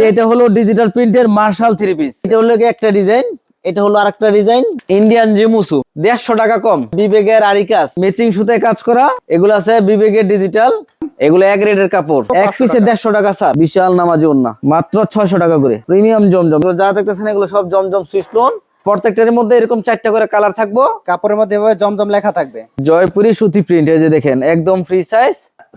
এটা হলো ডিজিটাল প্রিন্টের মার্শাল থ্রি পিস। এটা হলো একটা ডিজাইন, এটা হলো আরেকটা ডিজাইন। ইন্ডিয়ান জিমুসু 150 টাকা কম। বিবেকের আরিকাস ম্যাচিং সুতায় কাজ করা, এগুলো আছে বিবেকের ডিজিটাল। এগুলো এক রেটের কাপড়, এক পিসে 150 টাকা স্যার। বিশাল নামাজি ওন্না মাত্র 600 টাকা করে। প্রিমিয়াম জমজম যা দেখতেছেন এগুলো সব জমজম সুইচ লোন। প্রত্যেকটার মধ্যে এরকম 4টা করে কালার থাকবো। কাপড়ের মধ্যে এভাবে জমজম লেখা থাকবে। জয়পুরি সুতি প্রিন্ট, এই যে দেখেন একদম ফ্রি সাইজ।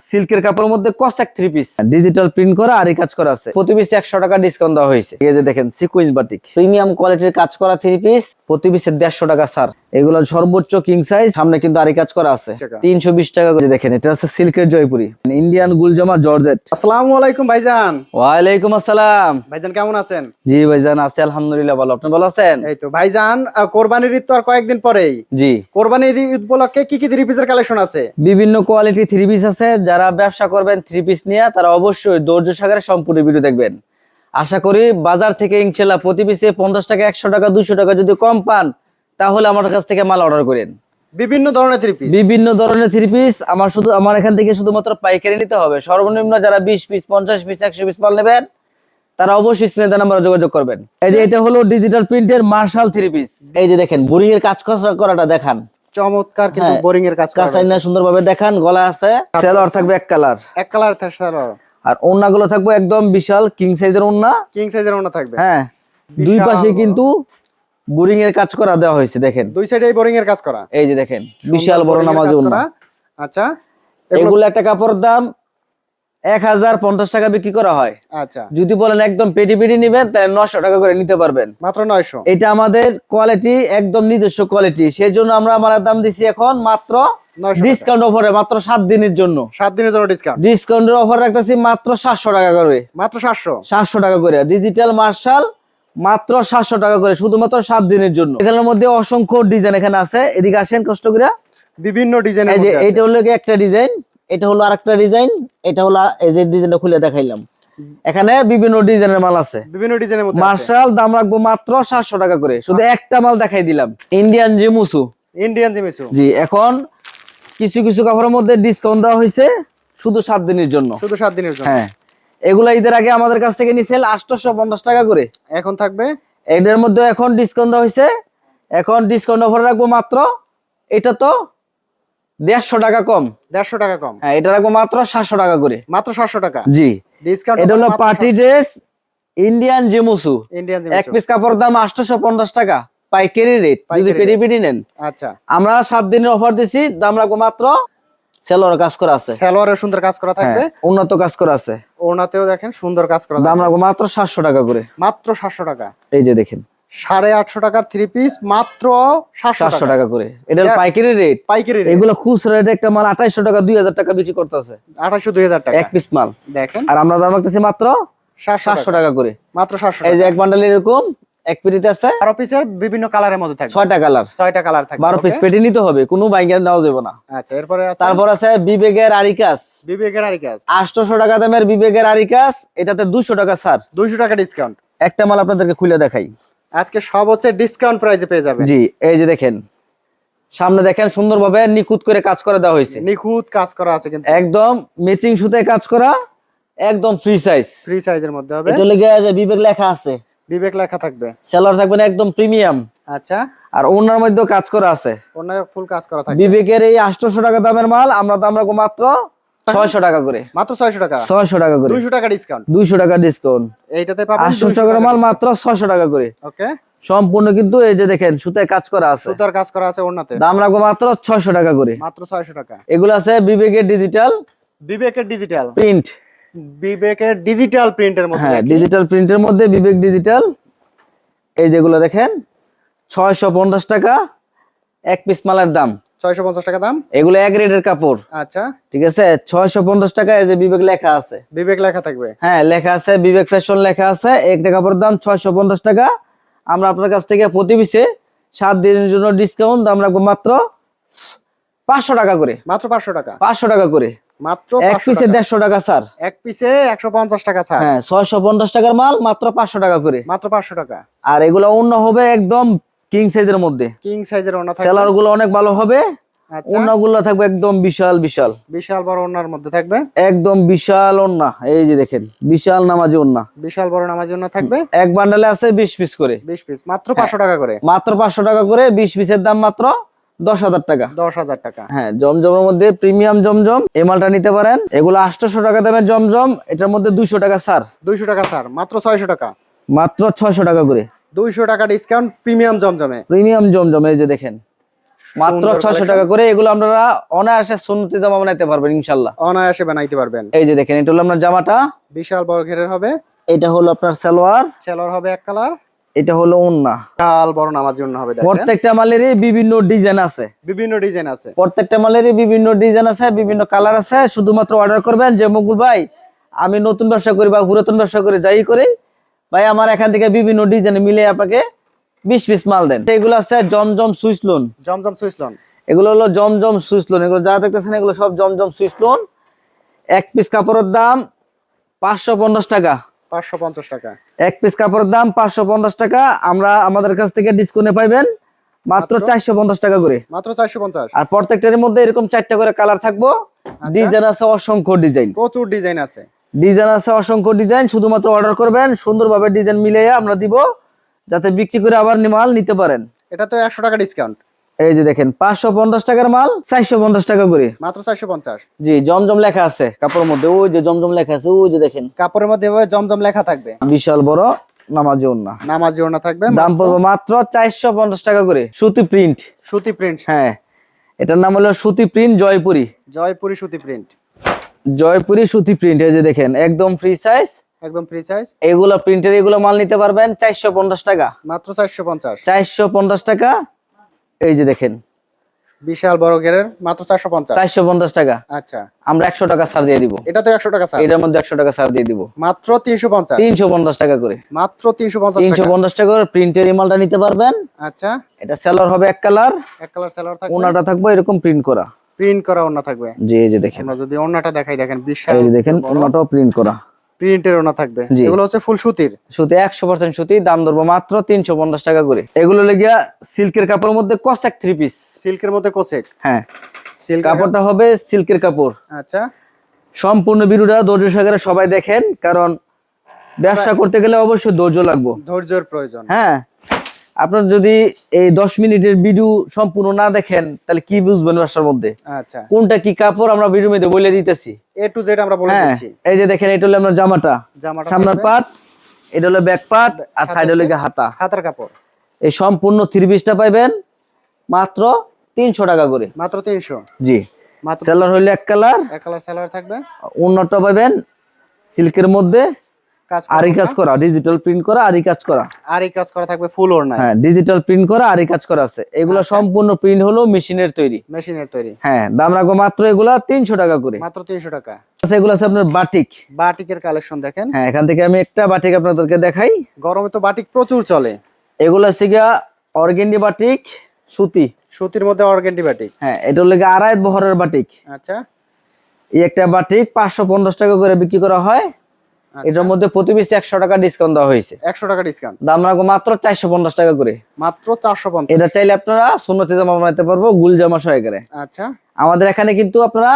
সিল্কের কাপড়ের মধ্যে কসাক থ্রি পিস, ডিজিটাল প্রিন্ট করা আর এই কাজ করা আছে। প্রতি পিসে 100 টাকা ডিসকাউন্ট দেওয়া হয়েছে। এই যে দেখেন সিকুয়েন্স বাটিক প্রিমিয়াম কোয়ালিটির কাজ করা থ্রি পিস, প্রতি পিসে 150 টাকা স্যার। এগুলো সর্বোচ্চ কিং সাইজ, সামনে কিন্তু আরি কাজ করা আছে 320 টাকা করে। দেখেন এটা আছে সিল্কের জয়পুরি, ইন্ডিয়ান গুলজামা জর্জেট। আসসালামু আলাইকুম ভাইজান। ওয়ালাইকুম আসসালাম। ভাইজান কেমন আছেন? জি ভাইজান আছি আলহামদুলিল্লাহ ভালো। আপনি ভালো আছেন? এই তো ভাইজান, কোরবানির ঈদ তো আর কয়েকদিন পরেই। জি, কোরবানির ঈদ উপলক্ষে কি কি থ্রি পিসের কালেকশন আছে? বিভিন্ন কোয়ালিটি থ্রি পিস আছে। যারা ব্যবসা করবেন থ্রি পিস নিয়ে তারা অবশ্যই ধৈর্য সহকারে সম্পূর্ণ ভিডিও দেখবেন। আশা করি বাজার থেকে ইনশাআল্লাহ প্রতি পিসে 50 টাকা 100 টাকা 200 টাকা যদি কম পান তাহলে আমার কাছ থেকে মাল অর্ডার করেন। বিভিন্ন ধরনের থ্রি পিস, বিভিন্ন ধরনের থ্রি পিস আমার এখান থেকে শুধুমাত্র পাইকারি নিতে হবে। সর্বনিম্ন যারা 20 পিস 50 পিস 100 পিস মাল নেবেন তারা অবশ্যই স্ক্রিনে নাম্বারে যোগাযোগ করবেন। এই যে এটা হলো ডিজিটাল প্রিন্টের মার্শাল থ্রি পিস। এই যে দেখেন বোরিং এর কাজ করাটা দেখান, চমৎকার কিন্তু বোরিং এর কাজ করা আছে। কাঁচাইনা সুন্দরভাবে দেখান। গলা আছে, সেলর থাকবে এক কালার, এক কালার থাকবে। আর ওন্নাগুলো থাকবে একদম বিশাল কিং সাইজের ওন্না। কিং সাইজের ওন্না থাকবে। হ্যাঁ, দুই পাশে কিন্তু বোরিং এর কাজ করা দেওয়া হয়েছে। দেখেন দুই সাইডেই বোরিং এর কাজ করা। এই যে দেখেন বিশাল বড় নামাজি ওন্না। আচ্ছা, এগুলো একটা কাপড়ের দাম 1050 টাকা বিক্রি করা হয়। আচ্ছা, যদি বলেন একদম পেটি পেটি নিবেন তাহলে 900 টাকা করে নিতে পারবেন, মাত্র 900। এটা আমাদের কোয়ালিটি একদম নিজস্ব কোয়ালিটি, সেই জন্য আমরা মালের দাম দিছি এখন মাত্র ডিসকাউন্ট অফারে মাত্র 7 দিনের জন্য। 7 দিনের জন্য ডিসকাউন্ট, ডিসকাউন্টের অফার রাখতেছি মাত্র 700 টাকা করে। মাত্র 700 টাকা করে ডিজিটাল মার্শাল মাত্র 700 টাকা করে শুধুমাত্র 7 দিনের জন্য। এখানের মধ্যে অসংখ্য ডিজাইন এখানে আছে, এদিকে আসেন কষ্ট করে। বিভিন্ন ডিজাইনের এই যে মধ্যে আছে। এটা হলো একটা ডিজাইন, এটা হলো আরেকটা ডিজাইন, এটা হলো এই যে ডিজাইনটা খুলে দেখাইলাম। এখানে বিভিন্ন ডিজাইনের মাল আছে, বিভিন্ন ডিজাইনের মধ্যে আছে। মার্শাল দাম রাখবো মাত্র 700 টাকা করে। শুধু একটা মাল দেখাই দিলাম, ইন্ডিয়ান জিমুসু। ইন্ডিয়ান জিমিসু, জি, এখন কিছু কিছু কাপড়ের মধ্যে ডিসকাউন্ট দেওয়া হয়েছে শুধু 7 দিনের জন্য। শুধু 7 দিনের জন্য। হ্যাঁ, এগুলা ঈদের আগে আমাদের কাছ থেকে নিছেন 850 টাকা করে, এখন থাকবে এদের মধ্যে এখন ডিসকাউন্ট দেওয়া হয়েছে। এখন ডিসকাউন্ট অফার রাখবো মাত্র, এটা তো 150 টাকা কম, 150 টাকা কম। হ্যাঁ এটা রাখবো মাত্র 700 টাকা করে। মাত্র 700 টাকা জি, ডিসকাউন্ট। এটা হলো পার্টি ড্রেস ইন্ডিয়ান জিমুসু। ইন্ডিয়ান এক জিমিসু পিস কাপড় দাম 850 টাকা পাইকারি রেট, যদি পেটি পেটি নেন। আচ্ছা, আমরা 7 দিনের অফার দিছি, দাম রাখবো মাত্র। সেলোয়ার কাজ করা আছে, সালোয়ারে সুন্দর কাজ করা থাকবে, উন্নত কাজ করা আছে। ওড়নাতেও দেখেন সুন্দর কাজ করা দাম থাকবে। রাখবো মাত্র 700 টাকা করে। মাত্র 700 টাকা। এই যে দেখেন 850 টাকার থ্রি পিস মাত্র 700 টাকা করে। এটা হলো পাইকারি রেট। পাইকারি রেট। এগুলো খুচরা রেট একটা মাল 2800 টাকা 2000 টাকা বিক্রি করতেছে 2800 2000 টাকা এক পিস মাল। দেখেন, আর আমরা দাম রাখতেছি মাত্র 700 টাকা করে। মাত্র 700 এই যে টাকা। এক বান্ডাল এরকম এক পেটিতে আছে 12 পিসের বিভিন্ন কালারের মধ্যে থাকবে। 6টা কালার, 6টা কালার থাকবে। 12 পিস okay? পেটি নিতে হবে, কোনো বাইঙ্গার নেওয়া যাবে না। আচ্ছা, এরপরে আছে তারপর আছে বিবেকের আরিকাস, বিবেকের আরিকাস 800 টাকা দামের বিবেকের আরিকাস। এটাতে 200 টাকা স্যার। 200 টাকা ডিসকাউন্ট। একটা মাল আপনাদেরকে খুলে দেখাই, আজকে সব হচ্ছে ডিসকাউন্ট প্রাইসে পেয়ে যাবেন। জি এই যে দেখেন সামনে দেখেন সুন্দরভাবে নিখুঁত করে কাজ করে দেওয়া হয়েছে, নিখুঁত কাজ করা আছে কিন্তু একদম ম্যাচিং সুতায় কাজ করা, একদম ফ্রি সাইজ। ফ্রি সাইজের মধ্যে হবে। এটা লেগে আছে বিবেক লেখা আছে, বিবেক লেখা থাকবে। সেলার থাকবে না একদম প্রিমিয়াম। আচ্ছা, আর ওনার মধ্যেও কাজ করা আছে। ওনায় ফুল কাজ করা থাকবে। বিবেকের এই 800 টাকা দামের মাল আমরা দাম রাখবো মাত্র 600 টাকা করে। মাত্র 600 টাকা। 600 টাকা করে, 200 টাকা ডিসকাউন্ট। 200 টাকা ডিসকাউন্ট। এইটাতে পাবেন 800 টাকার মাল মাত্র 600 টাকা করে। ওকে, সম্পূর্ণ কিন্তু এই যে দেখেন সুতায় কাজ করা আছে, সুতার কাজ করা আছে ওড়নাতে। দাম রাখবো মাত্র 600 টাকা করে। মাত্র 600 টাকা। এগুলো আছে বিবেকের ডিজিটাল বিবেকের ডিজিটাল প্রিন্ট। বিবেকের ডিজিটাল প্রিন্টের মধ্যে হ্যাঁ, দেখি। ডিজিটাল প্রিন্টের মধ্যে বিবেক ডিজিটাল। এই যেগুলো দেখেন 650 টাকা এক পিস মালের দাম। 650 টাকা দাম। এগুলো এক রেটের কাপড়। আচ্ছা, ঠিক আছে, 650 টাকা। এই যে বিবেক লেখা আছে, বিবেক লেখা থাকবে। হ্যাঁ লেখা আছে বিবেক ফ্যাশন লেখা আছে। একটা কাপড়ের দাম 650 টাকা। আমরা আপনার কাছ থেকে প্রতি পিসে 7 দিনের জন্য ডিসকাউন্ট দাম রাখবো মাত্র 500 টাকা করে। মাত্র 500 টাকা। 500 টাকা করে। মাত্র এক 500 পিসে টাকা। 150 টাকা স্যার। এক পিসে 150 টাকা স্যার। হ্যাঁ, 650 টাকার মাল মাত্র 500 টাকা করে। মাত্র 500 টাকা। আর এগুলো অন্য হবে একদম কিং সাইজের মধ্যে, কিং সাইজের ওড়না থাকবে। সেলার গুলো অনেক ভালো হবে। আচ্ছা ওন্নাগুলো থাকবে একদম বিশাল বিশাল, বিশাল বড় ওন্নার মধ্যে থাকবে, একদম বিশাল ওন্না। এই যে দেখেন বিশাল নামাজি ওন্না, বিশাল বড় নামাজি ওন্না থাকবে। এক বান্ডালে আছে 20 পিস করে, 20 পিস মাত্র 500 টাকা করে, মাত্র 500 টাকা করে। 20 পিসের দাম মাত্র 10,000 টাকা। 10,000 টাকা। হ্যাঁ, জমজমের মধ্যে প্রিমিয়াম জমজম, এই মালটা নিতে পারেন। এগুলো 800 টাকা দামের জমজম, এটার মধ্যে 200 টাকা ছাড়, 200 টাকা স্যার, মাত্র 600 টাকা, মাত্র 600 টাকা করে 200 টাকা ডিসকাউন্ট প্রিমিয়াম জমজমে। প্রিমিয়াম জমজম। এই যে দেখেন মাত্র সুন্দর 600 টাকা করে। এগুলো আপনারা অনায়াসে সুন্নতি জামা বানাইতে পারবেন ইনশাআল্লাহ। অনায়াসে বানাইতে পারবেন। এই যে দেখেন এটা হলো আপনার জামাটা, বিশাল বড় ঘেরের হবে, এটা হলো আপনার সালোয়ার, সেলর হবে এক কালার, এটা হলো ওন্না। বিশাল বড় নামাজি ওন্না হবে। দেখেন প্রত্যেকটা মালেরই বিভিন্ন ডিজাইন আছে, বিভিন্ন ডিজাইন আছে, প্রত্যেকটা মালেরই বিভিন্ন ডিজাইন আছে, বিভিন্ন কালার আছে। শুধুমাত্র অর্ডার করবেন যে মকুল ভাই আমি নতুন ব্যবসা করি বা পুরাতন ব্যবসা করি যাই করি ভাই, আমার এখান থেকে বিভিন্ন ডিজাইন মিলে আপনাকে 20 পিস মাল দেন। এগুলো আছে জমজম সুইচ লোন, জমজম সুইচ লোন, এগুলো হলো জমজম সুইচ লোন। এগুলো যা দেখতেছেন এগুলো সব জমজম সুইচ লোন। এক পিস কাপড়ের দাম 550 টাকা, 550 টাকা। এক পিস কাপড়ের দাম 550 টাকা। আমরা আমাদের কাছ থেকে ডিসকাউন্টে পাইবেন মাত্র 450 টাকা করে, মাত্র 450। আর প্রত্যেকটার মধ্যে এরকম 4টা করে কালার থাকবো। ডিজাইন আছে অসংখ্য ডিজাইন, প্রচুর ডিজাইন আছে, ডিজাইন আছে অসংখ্য ডিজাইন। শুধুমাত্র অর্ডার করবেন, সুন্দরভাবে ডিজাইন মিলিয়ে আমরা দিব যাতে বিক্রি করে আবার মাল নিতে পারেন। এটা তো 100 টাকা ডিসকাউন্ট। এই যে দেখেন 550 টাকার মাল 450 টাকা করে, মাত্র 450। জি জমজম লেখা আছে কাপড়ের মধ্যে, ওই যে জমজম লেখা আছে, ওই যে দেখেন কাপড়ের মধ্যে এভাবে জমজম লেখা থাকবে, বিশাল বড় নামাজি ওন্না। নামাজি ওন্না থাকবে, দাম পড়বে মাত্র 450 টাকা করে। সুতি প্রিন্ট, সুতি প্রিন্ট, হ্যাঁ এটার নাম হলো সুতি প্রিন্ট জয়পুরি, জয়পুরি সুতি প্রিন্ট, জয়পুরি সুতি প্রিন্ট। এই যে দেখেন একদম ফ্রি সাইজ, একদম ফ্রি সাইজ। এগুলো প্রিন্টের এগুলো মাল নিতে পারবেন 450 টাকা, মাত্র 450। 450 টাকা। এই যে দেখেন বিশাল বড় ঘেরের, মাত্র 450। 450 টাকা। আচ্ছা আমরা 100 টাকা ছাড় দিয়ে দিব, এটা তো 100 টাকা স্যার, এটার মধ্যে 100 টাকা ছাড় দিয়ে দিব, মাত্র 350। 350 টাকা করে, মাত্র 350 টাকা। 350 টাকা করে প্রিন্টের এই মালটা নিতে পারবেন। আচ্ছা এটা সেলর হবে এক কালার, এক কালার সেলর থাকবে, ওনাটা থাকবে এরকম প্রিন্ট করা। প্রিন্ট করা ওন্না থাকবে। জি এই যে দেখেন, আমরা যদি ওন্নাটা দেখাই, দেখেন বিশাল এই যে দেখেন ওনাটাও প্রিন্ট করা, প্রিন্টের ওন্না থাকবে। জি। এগুলো হচ্ছে ফুল সুতির, সুতি 100% সুতি। দাম ধরবো মাত্র 350 টাকা করে। এগুলো লেগিয়া সিল্কের কাপড়ের মধ্যে কসেক 3 পিস, সিল্কের মধ্যে কোসেক, হ্যাঁ সিল্ক কাপড়টা হবে সিল্কের কাপড়। আচ্ছা সম্পূর্ণ ভিডিওটা ধৈর্য সহকারে সবাই দেখেন, কারণ ব্যবসা করতে গেলে অবশ্যই ধৈর্য লাগবে। ধৈর্যের প্রয়োজন। হ্যাঁ, আপনার যদি এই 10 মিনিটের ভিডিও সম্পূর্ণ না দেখেন তাহলে কি বুঝবেন ব্যবসার মধ্যে আচ্ছা কোনটা কি কাপড় আমরা ভিডিওর মধ্যে বলে দিতেছি। এ টু জেড আমরা বলে হ্যাঁ, দিচ্ছি। এই যে দেখেন এটা হলো আমরা জামাটা, জামাটা সামনের থাকবে, পাট, এটা হলো ব্যাক পাট, আর হাতা সাইড হলো গিয়ে হাতা। হাতার কাপড়। এই সম্পূর্ণ 3 পিসটা পাইবেন মাত্র 300 টাকা করে, মাত্র 300। জি। মাত্র সেলার হইলো এক কালার, এক কালার সেলর থাকবে, অন্যটা পাবেন সিল্কের মধ্যে কাজ আরি কাজ করা, ডিজিটাল প্রিন্ট করা, আরি কাজ করা। আর এই কাজ করা থাকবে ফুল ওড়নায়, হ্যাঁ, ডিজিটাল প্রিন্ট করা, আরি কাজ করা আছে। এগুলো আচ্ছা। সম্পূর্ণ প্রিন্ট হলো মেশিনের তৈরি। মেশিনের তৈরি, হ্যাঁ, দাম রাখবো মাত্র এগুলা 300 টাকা করে। মাত্র 300 টাকা। আচ্ছা, এগুলো আছে আপনার বাটিক। বাটিকের কালেকশন দেখেন, হ্যাঁ, এখান থেকে আমি একটা বাটিক আপনাদেরকে দেখাই। গরমে তো বাটিক প্রচুর চলে। এগুলো হচ্ছে গিয়া অর্গেন্ডি বাটিক, সুতি। সুতির মধ্যে অর্গেন্ডি বাটিক। হ্যাঁ, এটা হলো গিয়ে আড়াই বহরের বাটিক। আচ্ছা এই একটা বাটিক 550 টাকা করে বিক্রি করা হয়। এটার মধ্যে প্রতি পিস 100 টাকা ডিসকাউন্ট দেওয়া হয়েছে। 100 টাকা ডিসকাউন্ট, দাম রাখবো মাত্র 450 টাকা করে। মাত্র 450। এটা চাইলে আপনারা সুন্নতি জামা বানাতে পারবো গুল জামা সহকারে। আচ্ছা আমাদের এখানে কিন্তু আপনারা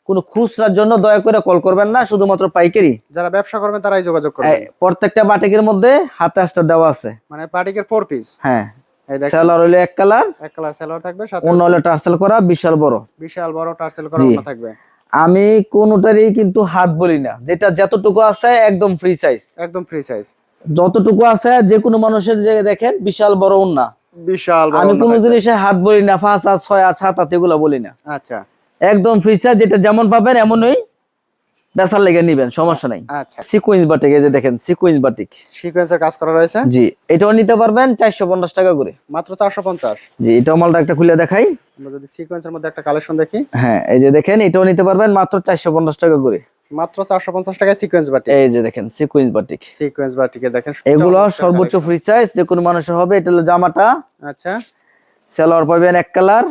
কোনো খুচরার জন্য দয়া করে কল করবেন না, শুধুমাত্র পাইকারি। যারা ব্যবসা করবেন তারাই যোগাযোগ করবেন। প্রত্যেকটা বাটিকের মধ্যে হাতে আসটা দেওয়া আছে। মানে বাটিকের 4 পিস। হ্যাঁ, এই দেখেন সেলার হইলো এক কালার, এক কালার সেলর থাকবে, সাথে অন্য হলো টার্সেল করা বিশাল বড়। বিশাল বড় টার্সেল করা জি। ওড়না থাকবে। আমি কোনটারই কিন্তু হাত বলি না, যেটা যতটুকু আছে একদম ফ্রি সাইজ, একদম ফ্রি সাইজ, যতটুকু আছে যে কোনো মানুষের যে দেখেন বিশাল বড় ওন্না। বিশাল বড় আমি ওড়না কোনো থাকবে। জিনিসে হাত বলি না, 5 হাত 6 হাত 7 হাত এগুলো বলি না, আচ্ছা একদম ফ্রি সাইজ। যেটা যেমন পাবেন এমনই বেচার লেগে নিবেন, সমস্যা নাই। আচ্ছা সিকোয়েন্স বাটিক, এই যে দেখেন সিকোয়েন্স বাটিক, সিকোয়েন্সের কাজ করা রয়েছে। জি। এটাও নিতে পারবেন 450 টাকা করে, মাত্র 450। জি। এটাও মালটা একটা খুলে দেখাই। আমরা যদি সিকোয়েন্সের মধ্যে একটা কালেকশন দেখি, হ্যাঁ, এই যে দেখেন এটাও নিতে পারবেন মাত্র 450 টাকা করে, মাত্র 450 টাকায় সিকোয়েন্স বাটিক। এই যে দেখেন সিকোয়েন্স বাটিক। সিকোয়েন্স বাটিকের দেখেন এগুলো চমৎকার সর্বোচ্চ collection। ফ্রি সাইজ, যে কোনো মানুষের হবে। এটা হলো জামাটা, আচ্ছা সেলোয়ার পাবেন এক কালার,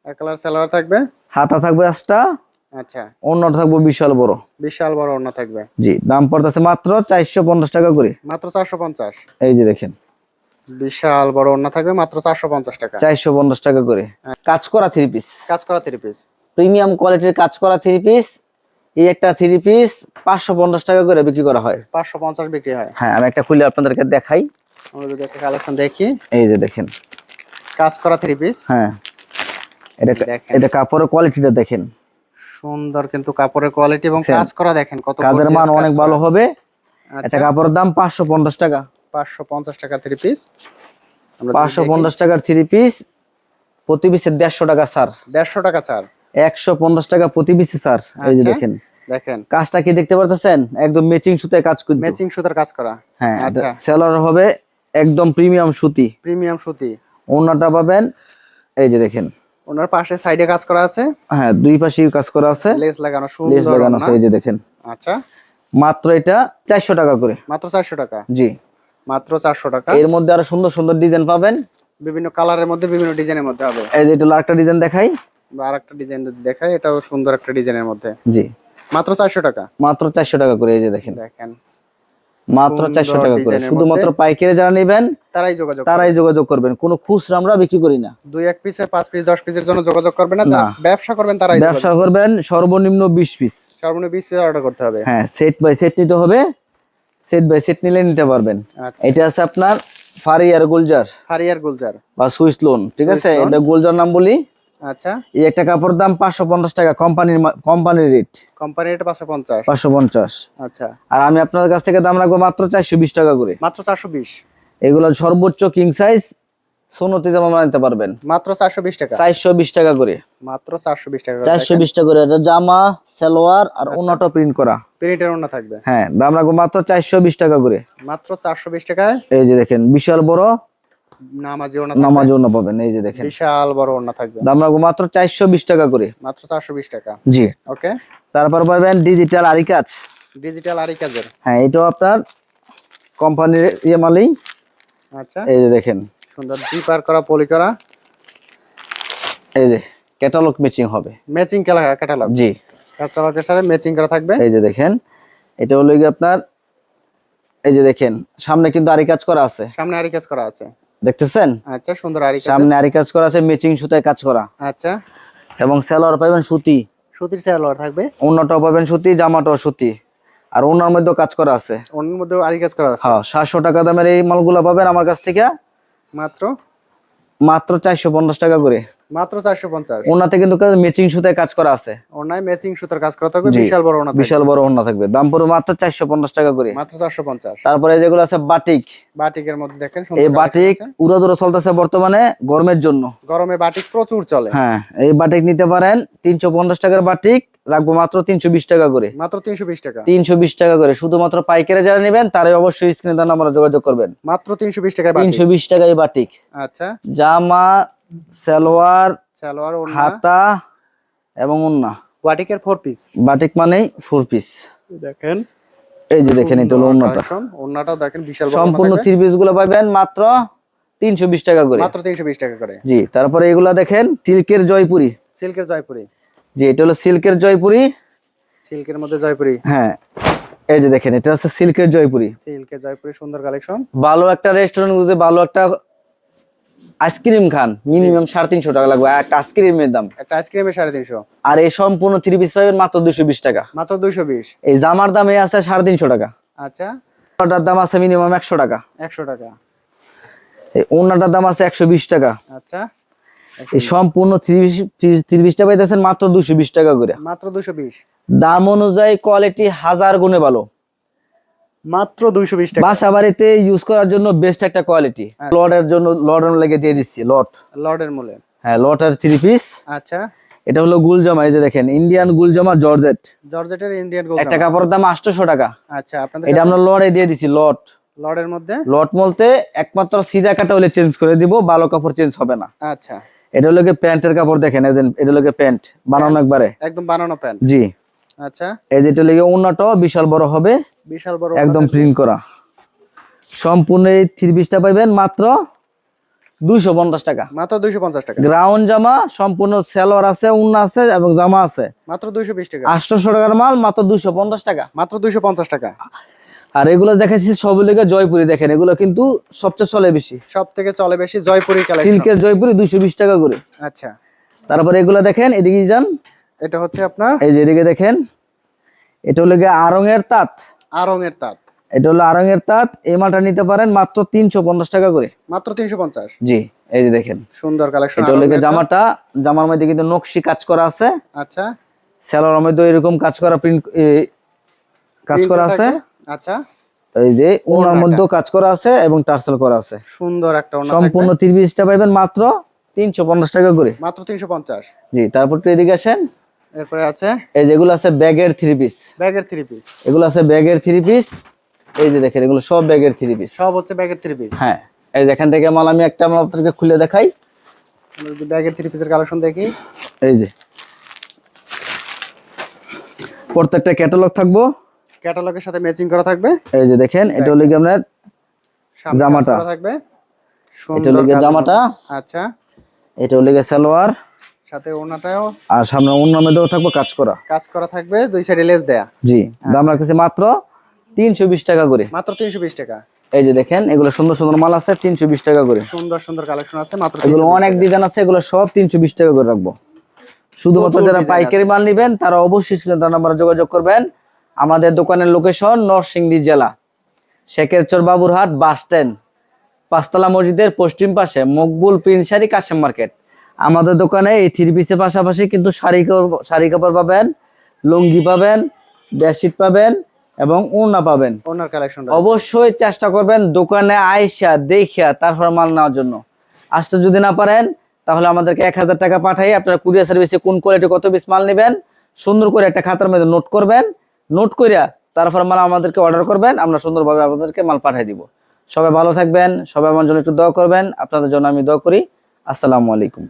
এক কালার সেলর থাকবে। হাতা থাকবে 8টা, আচ্ছা অন্যটা থাকবে বিশাল বড়, বিশাল বড় ওড়না থাকবে। জি। দাম পড়তেছে মাত্র 450 টাকা করে, মাত্র 450। এই যে দেখেন বিশাল বড় ওড়না থাকবে মাত্র 450 টাকা। 450 টাকা করে। কাজ করা থ্রি পিস, কাজ করা থ্রি পিস, প্রিমিয়াম কোয়ালিটির কাজ করা থ্রি পিস। এই একটা থ্রি পিস 550 টাকা করে বিক্রি করা হয়। 550 বিক্রি হয়। হ্যাঁ, আমি একটা খুলে আপনাদেরকে দেখাই। আমরা যদি একটা কালেকশন দেখি, এই যে দেখেন, কাজ করা থ্রি পিস। হ্যাঁ, এটা দেখেন। এটা কাপড়ের কোয়ালিটিটা দেখেন, সুন্দর কিন্তু কাপড়ের কোয়ালিটি এবং দেখছেন? কাজ করা দেখেন কত কাজের gorgeous মান কাজ অনেক করা। ভালো হবে। আচ্ছা, এটা কাপড়ের দাম 550 টাকা। 550 টাকা থ্রি পিস। আমরা 550 টাকার থ্রি পিস, প্রতি পিসে 150 টাকা স্যার। 150 টাকা ছাড়। 150 টাকা প্রতি পিসে স্যার। এই যে আচ্ছা, দেখেন, দেখেন কাজটা কি দেখতে পারতেছেন? একদম ম্যাচিং সুতায় কাজ কিন্তু। ম্যাচিং সুতার কাজ করা। হ্যাঁ, আচ্ছা, সেলার হবে একদম প্রিমিয়াম সুতি। প্রিমিয়াম সুতি। ওড়নাটা পাবেন, এই যে দেখেন, ওনার পাশে সাইডে কাজ করা আছে, হ্যাঁ, দুই পাশেই কাজ করা আছে, লেস লাগানো, লেস সুন্দর লাগানো ওড়না। আছে। এই যে দেখেন, আচ্ছা, মাত্র এটা 400 টাকা করে। মাত্র 400 টাকা। জি, মাত্র 400 টাকা। এর মধ্যে আরো সুন্দর সুন্দর ডিজাইন পাবেন। বিভিন্ন কালারের মধ্যে, বিভিন্ন ডিজাইনের মধ্যে হবে। এই যে এটা হলো আরেকটা ডিজাইন দেখাই। বা আরেকটা ডিজাইন যদি দেখাই, এটাও সুন্দর একটা ডিজাইনের মধ্যে। জি, মাত্র 400 টাকা। মাত্র 400 টাকা করে। এই যে দেখেন, দেখেন, মাত্র 400 সুন্দর টাকা করে। ডিজাইনের শুধুমাত্র মধ্যে। পাইকারি যারা নেবেন তারাই যোগাযোগ তারাই যোগাযোগ করবেন, কোনো খুচরা আমরা বিক্রি করি না। 2-1 পিসের 5 পিস 10 পিসের জন্য যোগাযোগ করবেন না, যারা না। ব্যবসা করবেন তারাই ব্যবসা যোগাযোগ। করবেন সর্বনিম্ন 20 পিস। সর্বনিম্ন 20 পিস অর্ডার করতে হবে। হ্যাঁ, সেট বাই সেট নিতে হবে, সেট বাই সেট নিলে নিতে পারবেন। আচ্ছা, এটা আছে আপনার ফারিয়ার গুলজার হারিয়ার গুলজার। বা সুইস লোন, ঠিক আছে? Swiss loan. এটা গুলজার নাম বলি। আচ্ছা, এই একটা কাপড় দাম 550 টাকা, কোম্পানির রেট কোম্পানি এটা 550। 550। আচ্ছা, আর আমি আপনার কাছ থেকে দাম রাখবো মাত্র 420 টাকা করে। মাত্র 420। এগুলো সর্বোচ্চ কিং সাইজ সোনতি জামা বানাতে পারবেন, মাত্র 420 টাকা। 420 টাকা করে। মাত্র 420 টাকা। 420 টাকা করে। এটা জামা, সালোয়ার আর আচ্ছা। ওন্নাটা প্রিন্ট করা। প্রিন্টের ওড়না থাকবে। হ্যাঁ, দাম রাখবো মাত্র 420 টাকা করে। মাত্র 420 টাকায় এই যে দেখেন, বিশাল বড় নামাজি ওড়না থাকবে। নামাজ ওন্না পাবেন। এই যে দেখেন, বিশাল বড় ওড়না থাকবে। দাম রাখবো মাত্র 420 টাকা করে। মাত্র 420 টাকা। জি, ওকে, তারপর পাবেন ডিজিটাল আরি কাজ। ডিজিটাল আরি কাজের। হ্যাঁ, এটাও আপনার কোম্পানির মালেই। আচ্ছা, এই যে দেখেন, সুন্দর জিপার করা, পলি করা, এই যে ক্যাটালগ ম্যাচিং হবে। Matching catalogue. জি, ক্যাটালগের সাথে ম্যাচিং করা থাকবে। এই যে দেখেন, এটা হলো কি আপনার, এই যে দেখেন, সামনে কিন্তু আরি কাজ করা আছে, সামনে আরি কাজ করা আছে। দেখতেছেন? আচ্ছা, সুন্দর আরি কাজ। সামনে আরি কাজ করা আছে, ম্যাচিং সুতায় কাজ করা। আচ্ছা, এবং সালোয়ার পাবেন সুতি, সুতির সালোয়ার থাকবে। ওন্নাটাও পাবেন সুতি, জামাটাও সুতি, আর ওন্নার মধ্যেও কাজ করা আছে। ওর মধ্যে আরি কাজ করা আছে। হ্যাঁ, 700 টাকা দামের এই মালগুলো পাবেন আমার কাছ থেকে মাত্র মাত্র 450 টাকা করে। মাত্র 450। ওন্নাতে কিন্তু ম্যাচিং সুতায় কাজ করা আছে। ওড়নায় ম্যাচিং সুতার কাজ করা থাকবে। জি, বিশাল বড় ওড়না থাকবে। বিশাল বড় ওন্না থাকবে, দাম পড়বে মাত্র 450 টাকা করে। মাত্র 450। তারপরে যেগুলো আছে বাটিক, বাটিকের মধ্যে দেখেন এই সুন্দর বাটিক কালেকশন আছে। উড়াদুরা চলতেছে বর্তমানে গরমের জন্য। গরমে বাটিক প্রচুর চলে। হ্যাঁ, এই বাটিক নিতে পারেন। 350 টাকার বাটিক রাখবো মাত্র 320 টাকা করে। মাত্র 320 টাকা। 320 টাকা করে। শুধুমাত্র পাইকারি যারা নেবেন তারাই অবশ্যই স্ক্রিনে দেওয়া নাম্বারে যোগাযোগ করবেন। মাত্র 320 টাকায় বাটিক। 320 টাকায় বাটিক। আচ্ছা, জামা, সালোয়ার, সালোয়ার, ওড়না, হাতা এবং ওন্না। বাটিকের 4 পিস। বাটিক মানেই 4 পিস। দেখেন, এই যে দেখেন, এটা হলো ওন্নাটা। ওড়নাটাও দেখেন বিশাল বড়। সম্পূর্ণ 3 পিস গুলো পাবেন মাত্র 320 টাকা করে। মাত্র 320 টাকা করে। জি, তারপরে এগুলা দেখেন সিল্কের জয়পুরি। সিল্কের জয়পুরি। জি, এটা হলো সিল্কের জয়পুরি। সিল্কের মধ্যে জয়পুরি। হ্যাঁ, এই যে দেখেন, এটা হচ্ছে সিল্কের জয়পুরি। সিল্কের জয়পুরি, সুন্দর কালেকশন। ভালো একটা রেস্টুরেন্ট যদি ভালো একটা আইসক্রিম খান, মিনিমাম 350 টাকা লাগবে একটা আইসক্রিমের দাম। একটা আইসক্রিমের 350। আর এই সম্পূর্ণ 3 পিস পাবেন মাত্র 220 টাকা। মাত্র 220। এই জামার দামে আছে 350 টাকা। আচ্ছা, ওটার দাম আছে মিনিমাম 100 টাকা। 100 টাকা। এই ওন্নাটার দাম আছে 120 টাকা। আচ্ছা, এই সম্পূর্ণ 3 পিসটা পাইতেছেন মাত্র 220 টাকা করে। মাত্র 220। দাম অনুযায়ী কোয়ালিটি হাজার গুণে ভালো। মাত্র 220 টাকা। বাসা বাড়িতে ইউজ করার জন্য বেস্ট একটা কোয়ালিটি। লটের জন্য লটের লেগে দিয়ে দিচ্ছি লট। লর্ডের মূলে। হ্যাঁ, লটের 3 পিস। আচ্ছা, এটা হলো গুলজামা। এই যে দেখেন, ইন্ডিয়ান গুলজামা জর্জেট। জর্জেটের ইন্ডিয়ান গোল্ড। একটা কাপড়ের দাম 800 টাকা। আচ্ছা, আপনাদের এটা আমরা লটে দিয়ে দিছি লট। লর্ডের মধ্যে। লট বলতে একমাত্র সিরা কাটা হলে চেঞ্জ করে দিব, ভালো কাপড় চেঞ্জ হবে না। আচ্ছা, এটা হলো প্যান্টের কাপড় দেখেন, এই যে এটা হলো প্যান্ট বানানো একবারে। একদম বানানো প্যান্ট। জি, আচ্ছা, এই যে এটা লেগে ওন্নাটাও বিশাল বড় হবে, বিশাল বড়। একদম প্রিন্ট করা। সম্পূর্ণ এই 3 পিসটা পাইবেন মাত্র 250 টাকা। মাত্র 250 টাকা। গ্রাউন্ড জামা, সম্পূর্ণ সালোয়ার আছে, ওন্না আছে এবং জামা আছে। মাত্র 220 টাকা। 800 টাকার মাল মাত্র 250 টাকা। মাত্র 250 টাকা। আর এগুলো দেখাচ্ছি সব লেগে জয়পুরি, দেখেন এগুলো কিন্তু সবচেয়ে চলে বেশি, সব থেকে চলে বেশি জয়পুরি কালেকশন। সিল্কের জয়পুরি 220 টাকা করে। আচ্ছা, তারপরে এগুলো দেখেন, এদিকে যান, এটা হচ্ছে আপনার এই যে এদিকে দেখেন, এটা হলো গিয়ে আড়ং এর তাঁত, আড়ং এর তাঁত। এটা হলো আড়ং এর তাঁত। এই মালটা নিতে পারেন মাত্র 350 টাকা করে। মাত্র 350। জি, এই যে দেখেন, সুন্দর কালেকশন। এটা হলো গিয়ে জামাটা, জামার মধ্যে কিন্তু নকশি কাজ করা আছে। আচ্ছা, সেলোয়ারের মধ্যে এরকম কাজ করা প্রিন্ট কাজ Print করা থাকে। আছে। আচ্ছা, এই যে ওনার ওড়নাটা। মধ্যেও কাজ করা আছে এবং টার্সেল করা আছে। সুন্দর একটা ওড়না সম্পূর্ণ থাকবে। 3 পিসটা পাবেন মাত্র 350 টাকা করে। মাত্র 350। জি, তারপর তো এদিকে আসেন, এরপরে আছে এই যেগুলো আছে ব্যাগের 3 পিস, ব্যাগের 3 পিস। এগুলো আছে ব্যাগের 3 পিস। এই যে দেখেন, এগুলো সব ব্যাগের 3 পিস। সব হচ্ছে ব্যাগের 3 পিস। হ্যাঁ, এই যে এখান থেকে মাল আমি একটা মাল আপনাদেরকে খুলে দেখাই। আমরা যদি ব্যাগের 3 পিসের কালেকশন দেখি, এই যে প্রত্যেকটা ক্যাটালগ থাকবো, ক্যাটালগের সাথে ম্যাচিং করা থাকবে। এই যে দেখেন, এটা হলো কি আপনার সামনে কাজ জামাটা, করা থাকবে। এটা হলো সুন্দর গিয়ে কাজ। জামাটা, আচ্ছা, এটা হলো গিয়ে সালোয়ার, সাথে ওড়নাটাও আর সামনে অন্য মধ্যেও থাকবো কাজ করা। কাজ করা থাকবে, দুই সাইডে লেস দেয়া। জি, দাম রাখতেছি মাত্র 320 টাকা করে। মাত্র 320 টাকা। এই যে দেখেন, এগুলো সুন্দর সুন্দর মাল আছে 320 টাকা করে। সুন্দর সুন্দর কালেকশন আছে মাত্র এগুলো 320 অনেক টাকা। ডিজাইন আছে, এগুলো সব 320 টাকা করে রাখবো। শুধুমাত্র প্রচুর যারা design পাইকারি আছে। মাল নেবেন তারা অবশ্যই তার নাম্বারে যোগাযোগ করবেন। আমাদের দোকানের লোকেশন নরসিংদী জেলা, শেখেরচর বাবুরহাট বাস স্ট্যান্ড, পাঁচতলা মসজিদের পশ্চিম পাশে মকবুল প্রিন্ট শাড়ি কাশেম মার্কেট। আমাদের দোকানে এই 3 পিসের পাশাপাশি কিন্তু শাড়ি কাপড় পাবেন, লুঙ্গি পাবেন, বেডশিট পাবেন এবং ওড়না পাবেন। ওনার কালেকশন অবশ্যই চেষ্টা করবেন দোকানে আইসা দেখিয়া তারপর মাল নেওয়ার জন্য। আসতে যদি না পারেন তাহলে আমাদেরকে 1000 টাকা পাঠাই আপনারা কুরিয়ার সার্ভিসে কোন কোয়ালিটি কত পিস মাল নেবেন সুন্দর করে একটা খাতার মধ্যে নোট করবেন, নোট কইরা তারপর মাল আমাদেরকে অর্ডার করবেন, আমরা সুন্দরভাবে আপনাদেরকে মাল পাঠিয়ে দিব। সবাই ভালো থাকবেন, সবাই আমার জন্য একটু দোয়া করবেন, আপনাদের জন্য আমি দোয়া করি। আসসালামু আলাইকুম।